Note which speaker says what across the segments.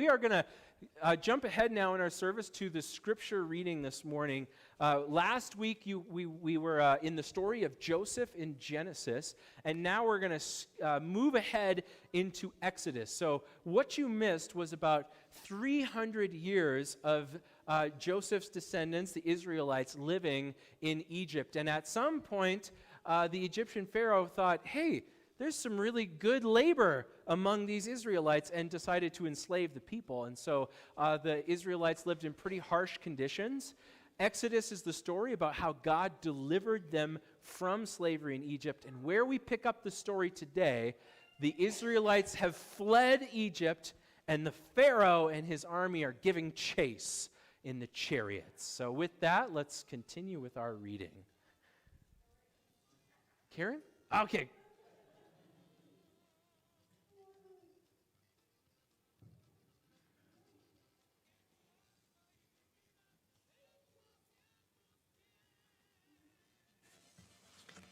Speaker 1: We are going to jump ahead now in our service to the scripture reading this morning. Last week we were in the story of Joseph in Genesis, and now we're going to move ahead into Exodus. So what you missed was about 300 years of Joseph's descendants, the Israelites, living in Egypt. And at some point, the Egyptian Pharaoh thought, hey, there's some really good labor among these Israelites, and decided to enslave the people. And so the Israelites lived in pretty harsh conditions. Exodus is the story about how God delivered them from slavery in Egypt. And where we pick up the story today, the Israelites have fled Egypt, and the Pharaoh and his army are giving chase in the chariots. So with that, let's continue with our reading. Karen? Okay.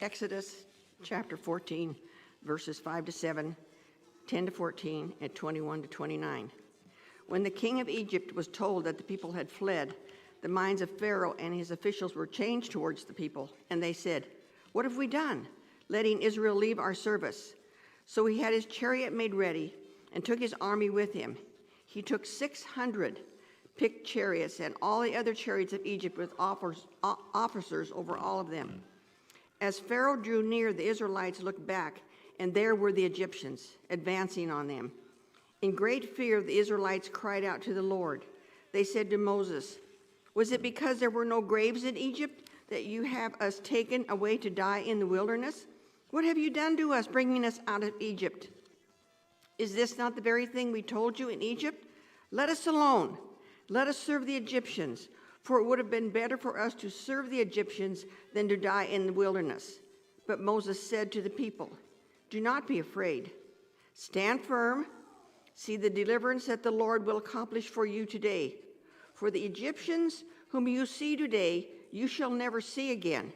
Speaker 2: Exodus chapter 14, verses 5 to 7, 10 to 14, and 21 to 29. When the king of Egypt was told that the people had fled, the minds of Pharaoh and his officials were changed towards the people, and they said, "What have we done, letting Israel leave our service?" So he had his chariot made ready and took his army with him. He took 600 picked chariots and all the other chariots of Egypt with officers over all of them. As Pharaoh drew near, the Israelites looked back, and there were the Egyptians advancing on them. In great fear, the Israelites cried out to the Lord. They said to Moses, "Was it because there were no graves in Egypt that you have us taken away to die in the wilderness? What have you done to us, bringing us out of Egypt? Is this not the very thing we told you in Egypt? Let us alone. Let us serve the Egyptians. For it would have been better for us to serve the Egyptians than to die in the wilderness." But Moses said to the people, "Do not be afraid. Stand firm. See the deliverance that the Lord will accomplish for you today. For the Egyptians whom you see today, you shall never see again.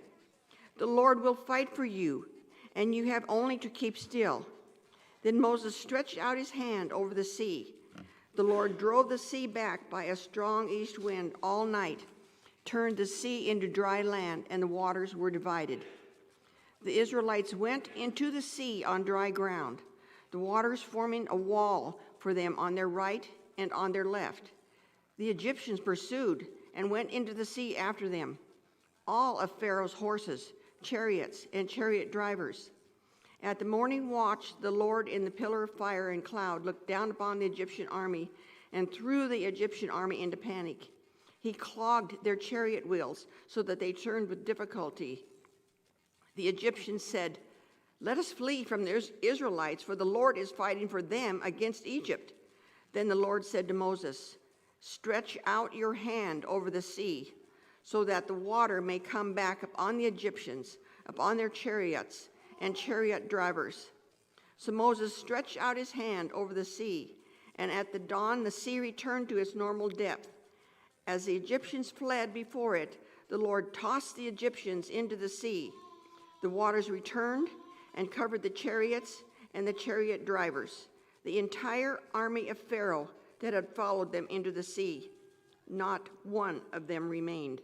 Speaker 2: The Lord will fight for you, and you have only to keep still." Then Moses stretched out his hand over the sea. The Lord drove the sea back by a strong east wind all night, turned the sea into dry land, and the waters were divided. The Israelites went into the sea on dry ground, the waters forming a wall for them on their right and on their left. The Egyptians pursued and went into the sea after them, all of Pharaoh's horses, chariots, and chariot drivers. At the morning watch, the Lord in the pillar of fire and cloud looked down upon the Egyptian army and threw the Egyptian army into panic. He clogged their chariot wheels so that they turned with difficulty. The Egyptians said, "Let us flee from the Israelites, for the Lord is fighting for them against Egypt." Then the Lord said to Moses, "Stretch out your hand over the sea, so that the water may come back upon the Egyptians, upon their chariots and chariot drivers." So Moses stretched out his hand over the sea, and at the dawn the sea returned to its normal depth. As the Egyptians fled before it, the Lord tossed the Egyptians into the sea. The waters returned and covered the chariots and the chariot drivers, the entire army of Pharaoh that had followed them into the sea. Not one of them remained.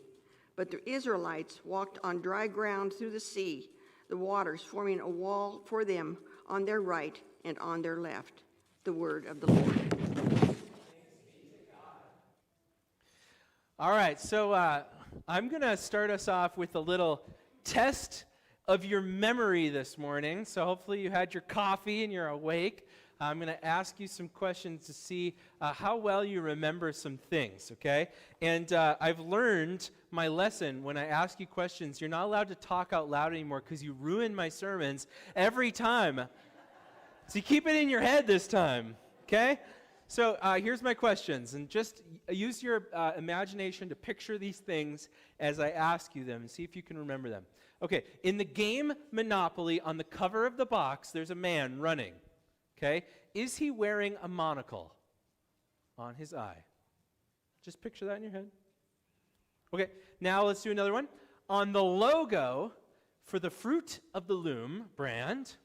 Speaker 2: But the Israelites walked on dry ground through the sea, the waters forming a wall for them on their right and on their left. The word of the Lord.
Speaker 1: All right, so I'm going to start us off with a little test of your memory this morning. So hopefully you had your coffee and you're awake. I'm going to ask you some questions to see how well you remember some things, okay? And I've learned my lesson. When I ask you questions, you're not allowed to talk out loud anymore because you ruin my sermons every time. So you keep it in your head this time, okay? So here's my questions, and just use your imagination to picture these things as I ask you them and see if you can remember them. Okay, in the game Monopoly, on the cover of the box, there's a man running. Okay, is he wearing a monocle on his eye? Just picture that in your head. Okay, now let's do another one. On the logo for the Fruit of the Loom brand,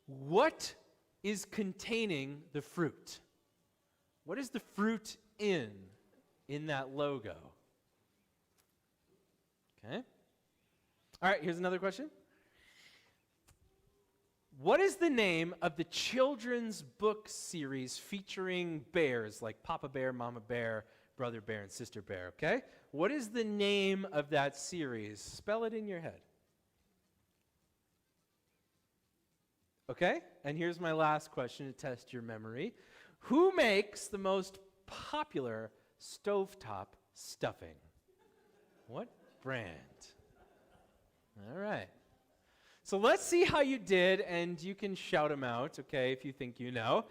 Speaker 1: what is containing the fruit? What is the fruit in that logo? Okay. All right, here's another question. What is the name of the children's book series featuring bears, like Papa Bear, Mama Bear, Brother Bear, and Sister Bear, okay? What is the name of that series? Spell it in your head. Okay, and here's my last question to test your memory. Who makes the most popular stovetop stuffing? What brand? All right. So let's see how you did, and you can shout them out, okay, if you think you know.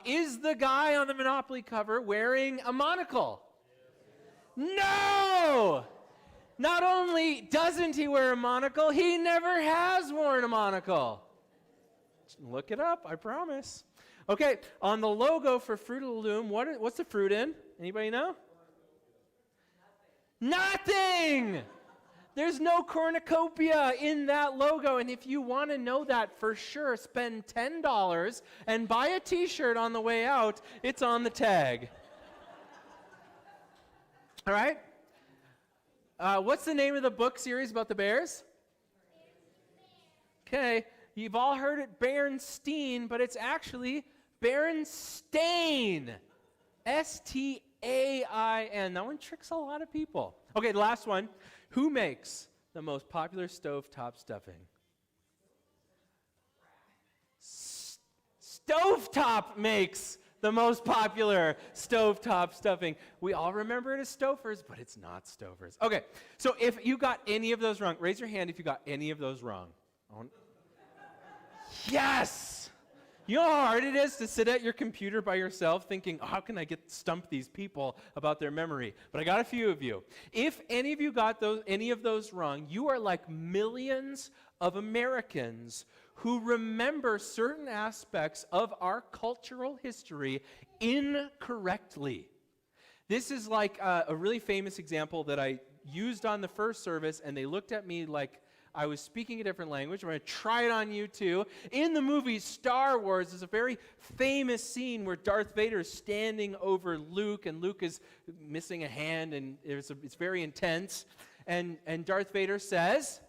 Speaker 1: Is the guy on the Monopoly cover wearing a monocle? No! Not only doesn't he wear a monocle, he never has worn a monocle. Look it up, I promise. Okay, on the logo for Fruit of the Loom, what's the fruit in? Anybody know? Nothing! There's no cornucopia in that logo, and if you want to know that for sure, spend $10 and buy a t-shirt on the way out. It's on the tag. All right? What's the name of the book series about the bears? Okay, you've all heard it Berenstain, but it's actually Berenstain. S-T-A-I-N. That one tricks a lot of people. Okay, the last one. Who makes the most popular stovetop stuffing? Stovetop makes the most popular stovetop stuffing. We all remember it as Stouffer's, but it's not Stouffer's. Okay, so if you got any of those wrong, raise your hand if you got any of those wrong. Yes! You know how hard it is to sit at your computer by yourself thinking, oh, how can I stump these people about their memory? But I got a few of you. If any of you got any of those wrong, you are like millions of Americans who remember certain aspects of our cultural history incorrectly. This is like a really famous example that I used on the first service, and they looked at me like I was speaking a different language. I'm going to try it on you too. In the movie Star Wars, there's a very famous scene where Darth Vader is standing over Luke, and Luke is missing a hand, and it's very intense. And Darth Vader says,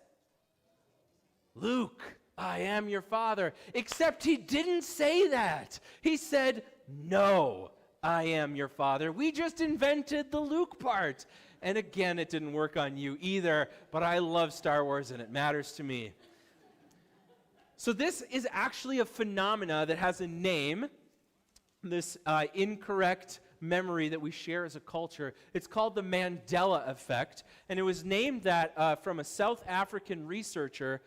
Speaker 1: "Luke, I am your father." Except he didn't say that. He said, "No, I am your father. We just invented the Luke part." And again, it didn't work on you either, but I love Star Wars and it matters to me. So this is actually a phenomena that has a name, this incorrect memory that we share as a culture. It's called the Mandela Effect, and it was named that from a South African researcher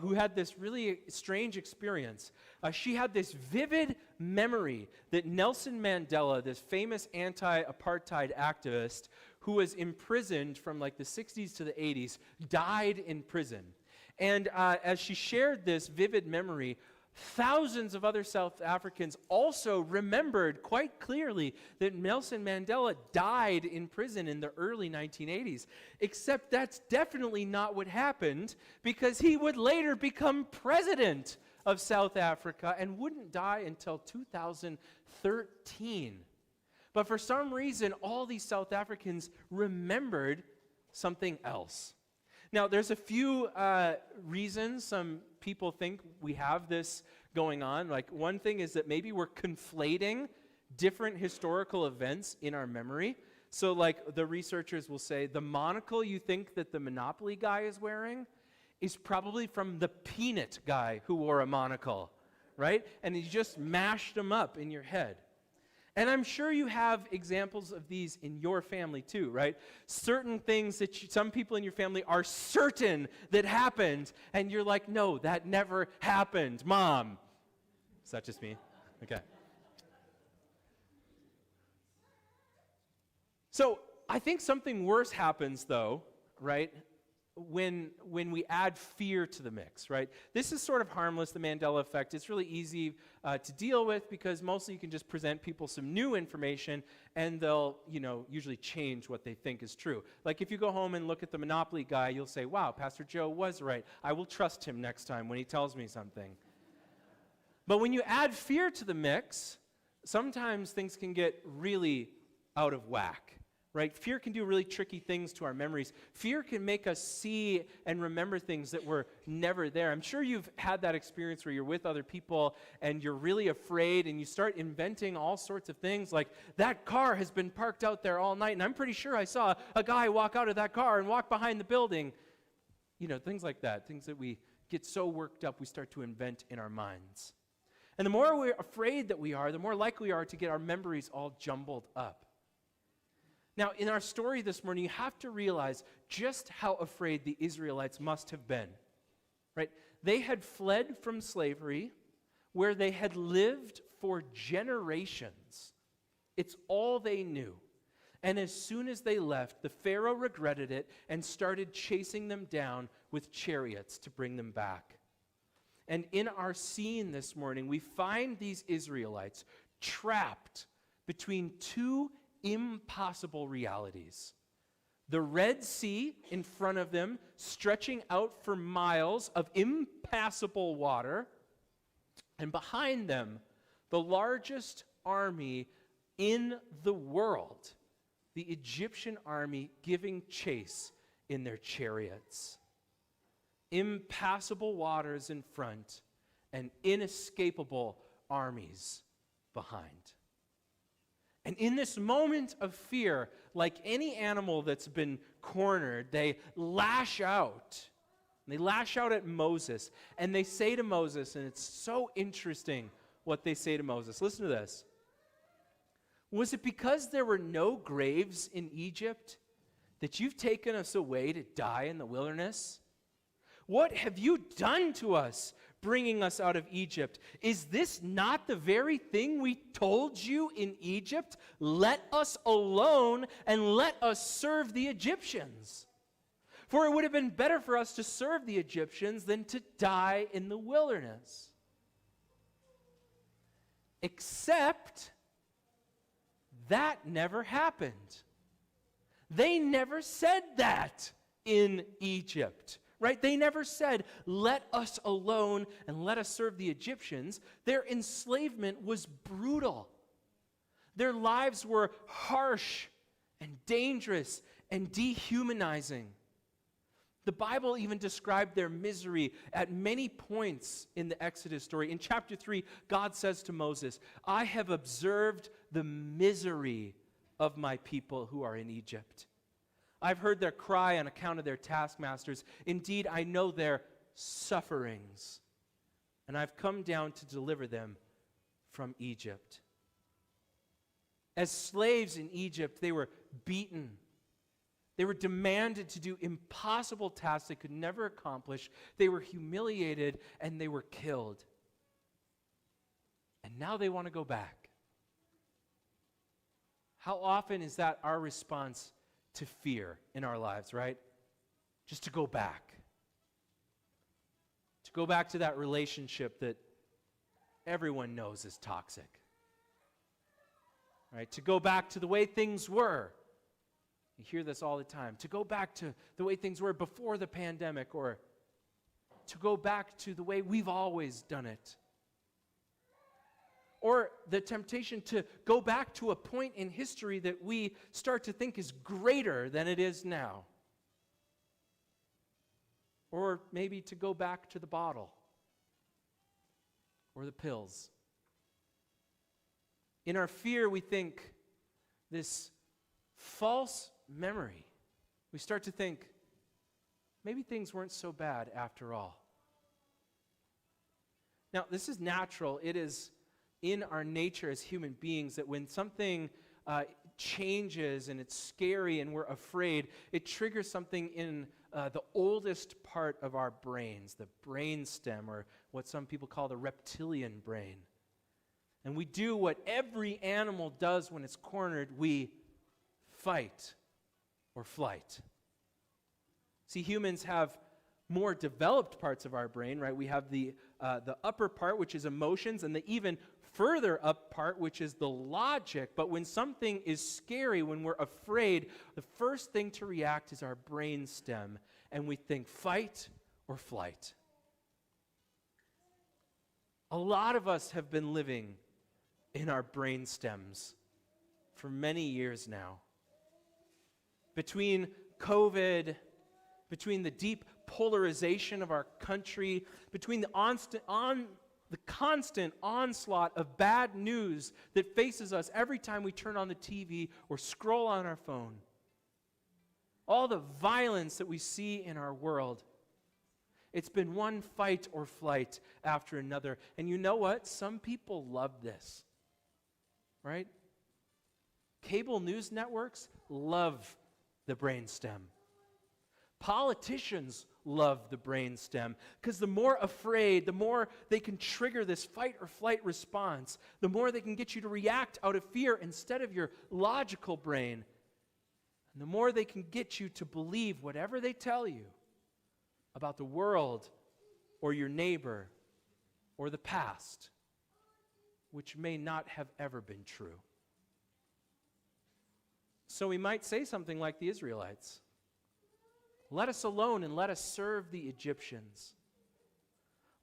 Speaker 1: who had this really strange experience. She had this vivid memory that Nelson Mandela, this famous anti-apartheid activist, who was imprisoned from like the 60s to the 80s, died in prison. And as she shared this vivid memory, thousands of other South Africans also remembered quite clearly that Nelson Mandela died in prison in the early 1980s. Except that's definitely not what happened, because he would later become president of South Africa and wouldn't die until 2013. But for some reason, all these South Africans remembered something else. Now, there's a few reasons some people think we have this going on. Like, one thing is that maybe we're conflating different historical events in our memory. So, like, the researchers will say, the monocle you think that the Monopoly guy is wearing is probably from the peanut guy who wore a monocle, right? And you just mashed them up in your head. And I'm sure you have examples of these in your family too, right? Certain things that some people in your family are certain that happened, and you're like, no, that never happened, Mom. Is that just me? Okay. So I think something worse happens, though, right? When we add fear to the mix, right? This is sort of harmless, the Mandela Effect. It's really easy to deal with because mostly you can just present people some new information and they'll, usually change what they think is true. Like if you go home and look at the Monopoly guy, you'll say, wow, Pastor Joe was right. I will trust him next time when he tells me something. But when you add fear to the mix, sometimes things can get really out of whack, right? Fear can do really tricky things to our memories. Fear can make us see and remember things that were never there. I'm sure you've had that experience where you're with other people and you're really afraid and you start inventing all sorts of things like, that car has been parked out there all night and I'm pretty sure I saw a guy walk out of that car and walk behind the building. Things like that, things that we get so worked up we start to invent in our minds. And the more we're afraid that we are, the more likely we are to get our memories all jumbled up. Now, in our story this morning, you have to realize just how afraid the Israelites must have been, right? They had fled from slavery where they had lived for generations. It's all they knew. And as soon as they left, the Pharaoh regretted it and started chasing them down with chariots to bring them back. And in our scene this morning, we find these Israelites trapped between two impossible realities. The Red Sea in front of them, stretching out for miles of impassable water, and behind them, the largest army in the world, the Egyptian army giving chase in their chariots. Impassable waters in front and inescapable armies behind. And in this moment of fear, like any animal that's been cornered, they lash out. They lash out at Moses, and they say to Moses, and it's so interesting what they say to Moses. Listen to this. Was it because there were no graves in Egypt that you've taken us away to die in the wilderness? What have you done to us, bringing us out of Egypt? Is this not the very thing we told you in Egypt? Let us alone and let us serve the Egyptians. For it would have been better for us to serve the Egyptians than to die in the wilderness. Except that never happened. They never said that in Egypt. Right? They never said, let us alone and let us serve the Egyptians. Their enslavement was brutal. Their lives were harsh and dangerous and dehumanizing. The Bible even described their misery at many points in the Exodus story. In chapter 3, God says to Moses, I have observed the misery of my people who are in Egypt. I've heard their cry on account of their taskmasters. Indeed, I know their sufferings, and I've come down to deliver them from Egypt. As slaves in Egypt, they were beaten. They were demanded to do impossible tasks they could never accomplish. They were humiliated, and they were killed. And now they want to go back. How often is that our response to fear in our lives, right? Just to go back. To go back to that relationship that everyone knows is toxic. Right? To go back to the way things were. You hear this all the time. To go back to the way things were before the pandemic, or to go back to the way we've always done it. Or the temptation to go back to a point in history that we start to think is greater than it is now. Or maybe to go back to the bottle or the pills. In our fear, we think this false memory. We start to think, maybe things weren't so bad after all. Now, this is natural. It is in our nature as human beings that when something changes and it's scary and we're afraid, it triggers something in the oldest part of our brains, the brain stem, or what some people call the reptilian brain. And we do what every animal does when it's cornered: we fight or flight. See, humans have more developed parts of our brain, right? We have the upper part, which is emotions, and the even further up part, which is the logic. But when something is scary, when we're afraid, the first thing to react is our brain stem, and we think fight or flight. A lot of us have been living in our brain stems for many years now. Between COVID, between the deep polarization of our country, between the constant onslaught of bad news that faces us every time we turn on the TV or scroll on our phone, all the violence that we see in our world, it's been one fight or flight after another. And you know what? Some people love this, right? Cable news networks love the brainstem. Politicians love the brainstem because the more afraid, the more they can trigger this fight or flight response, the more they can get you to react out of fear instead of your logical brain, and the more they can get you to believe whatever they tell you about the world or your neighbor or the past, which may not have ever been true. So we might say something like the Israelites. Let us alone and let us serve the Egyptians.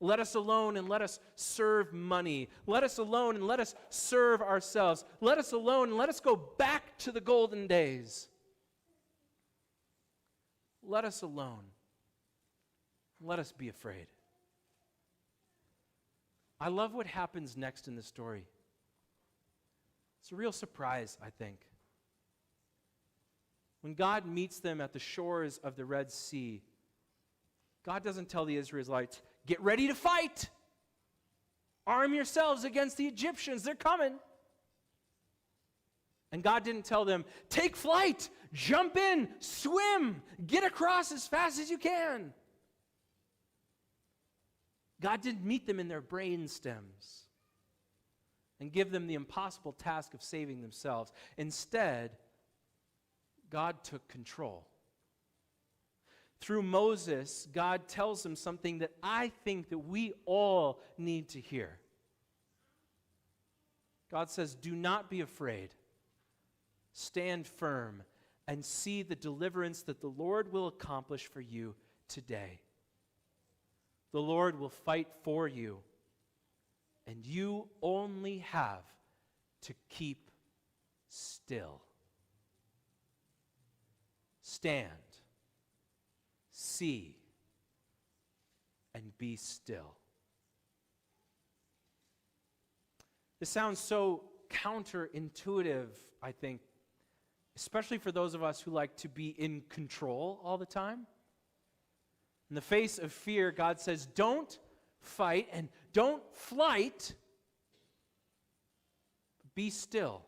Speaker 1: Let us alone and let us serve money. Let us alone and let us serve ourselves. Let us alone and let us go back to the golden days. Let us alone. Let us be afraid. I love what happens next in the story. It's a real surprise, I think. When God meets them at the shores of the Red Sea, God doesn't tell the Israelites, get ready to fight. Arm yourselves against the Egyptians. They're coming. And God didn't tell them, take flight, jump in, swim, get across as fast as you can. God didn't meet them in their brain stems and give them the impossible task of saving themselves. Instead, God took control. Through Moses, God tells him something that I think that we all need to hear. God says, do not be afraid. Stand firm and see the deliverance that the Lord will accomplish for you today. The Lord will fight for you, and you only have to keep still. Stand, see, and be still. This sounds so counterintuitive, I think, especially for those of us who like to be in control all the time. In the face of fear, God says, don't fight and don't flight. Be still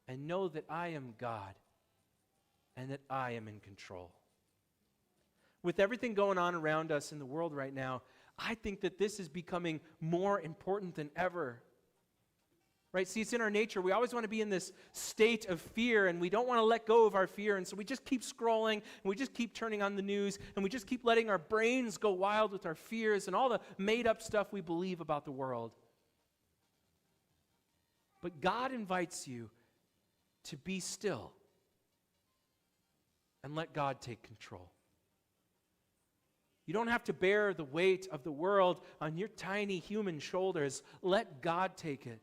Speaker 1: and know that I am God and that I am in control. With everything going on around us in the world right now, I think that this is becoming more important than ever. Right? See, it's in our nature. We always want to be in this state of fear, and we don't want to let go of our fear, and so we just keep scrolling, and we just keep turning on the news, and we just keep letting our brains go wild with our fears and all the made-up stuff we believe about the world. But God invites you to be still and let God take control. You don't have to bear the weight of the world on your tiny human shoulders. Let God take it.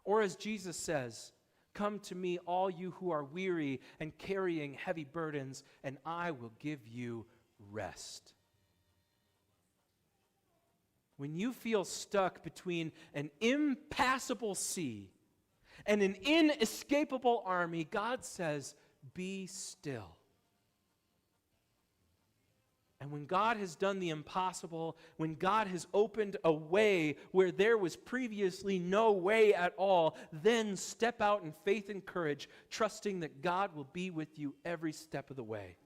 Speaker 1: Or as Jesus says, come to me, all you who are weary and carrying heavy burdens, and I will give you rest. When you feel stuck between an impassable sea and an inescapable army, God says, be still. And when God has done the impossible, when God has opened a way where there was previously no way at all, then step out in faith and courage, trusting that God will be with you every step of the way.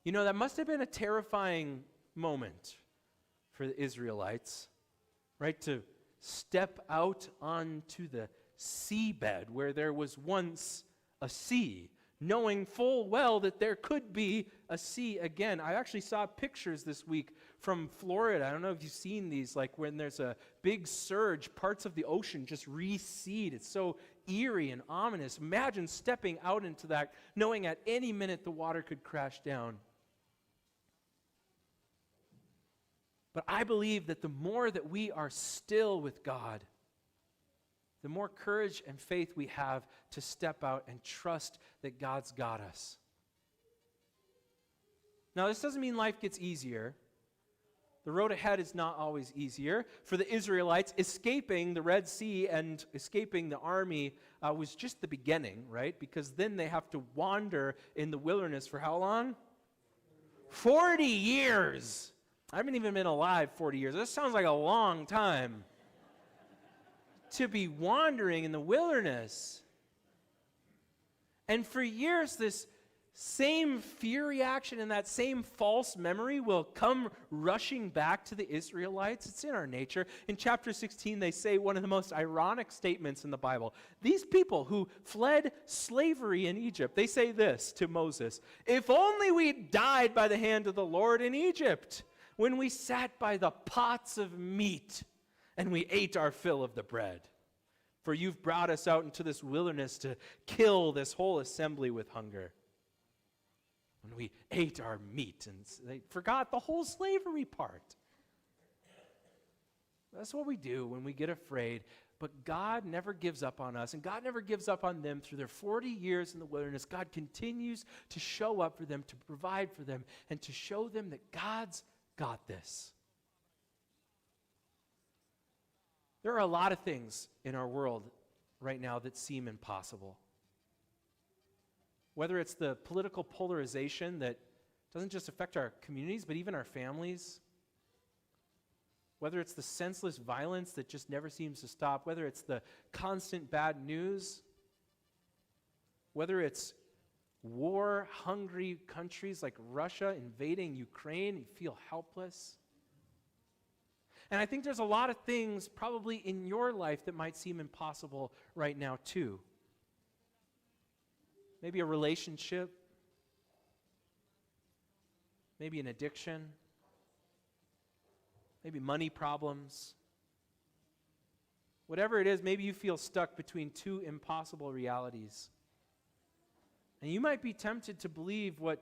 Speaker 1: You know, that must have been a terrifying moment for the Israelites, right? To step out onto the seabed where there was once a sea, knowing full well that there could be a sea again. I actually saw pictures this week from Florida. I don't know if you've seen these, like when there's a big surge, parts of the ocean just recede. It's so eerie and ominous. Imagine stepping out into that, knowing at any minute the water could crash down. But I believe that the more that we are still with God, the more courage and faith we have to step out and trust that God's got us. Now, this doesn't mean life gets easier. The road ahead is not always easier. For the Israelites, escaping the Red Sea and escaping the army was just the beginning, right? Because then they have to wander in the wilderness for how long? 40 years. I haven't even been alive 40 years. This sounds like a long time to be wandering in the wilderness. And for years, this same fear reaction and that same false memory will come rushing back to the Israelites. It's in our nature. In chapter 16, they say one of the most ironic statements in the Bible. These people who fled slavery in Egypt, they say this to Moses: "If only we died by the hand of the Lord in Egypt, when we sat by the pots of meat and we ate our fill of the bread. For you've brought us out into this wilderness to kill this whole assembly with hunger." When we ate our meat, and they forgot the whole slavery part. That's what we do when we get afraid. But God never gives up on us, and God never gives up on them through their 40 years in the wilderness. God continues to show up for them, to provide for them, and to show them that God's got this. There are a lot of things in our world right now that seem impossible. Whether it's the political polarization that doesn't just affect our communities, but even our families. Whether it's the senseless violence that just never seems to stop. Whether it's the constant bad news. Whether it's war-hungry countries like Russia invading Ukraine, you feel helpless. And I think there's a lot of things probably in your life that might seem impossible right now too. Maybe a relationship, maybe an addiction, maybe money problems. Whatever it is, maybe you feel stuck between two impossible realities. And you might be tempted to believe what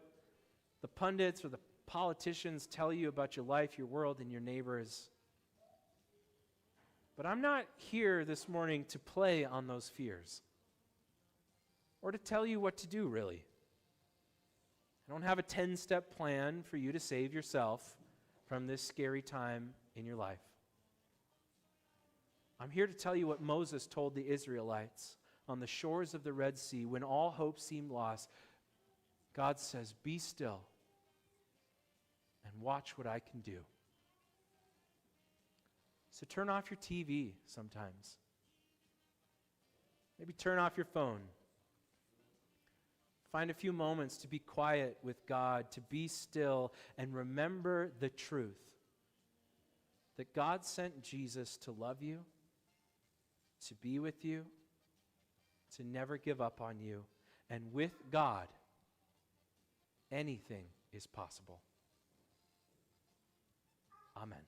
Speaker 1: the pundits or the politicians tell you about your life, your world, and your neighbors. But I'm not here this morning to play on those fears or to tell you what to do, really. I don't have a 10-step plan for you to save yourself from this scary time in your life. I'm here to tell you what Moses told the Israelites on the shores of the Red Sea when all hope seemed lost. God says, "Be still and watch what I can do." So turn off your TV sometimes. Maybe turn off your phone. Find a few moments to be quiet with God, to be still, and remember the truth that God sent Jesus to love you, to be with you, to never give up on you. And with God, anything is possible. Amen.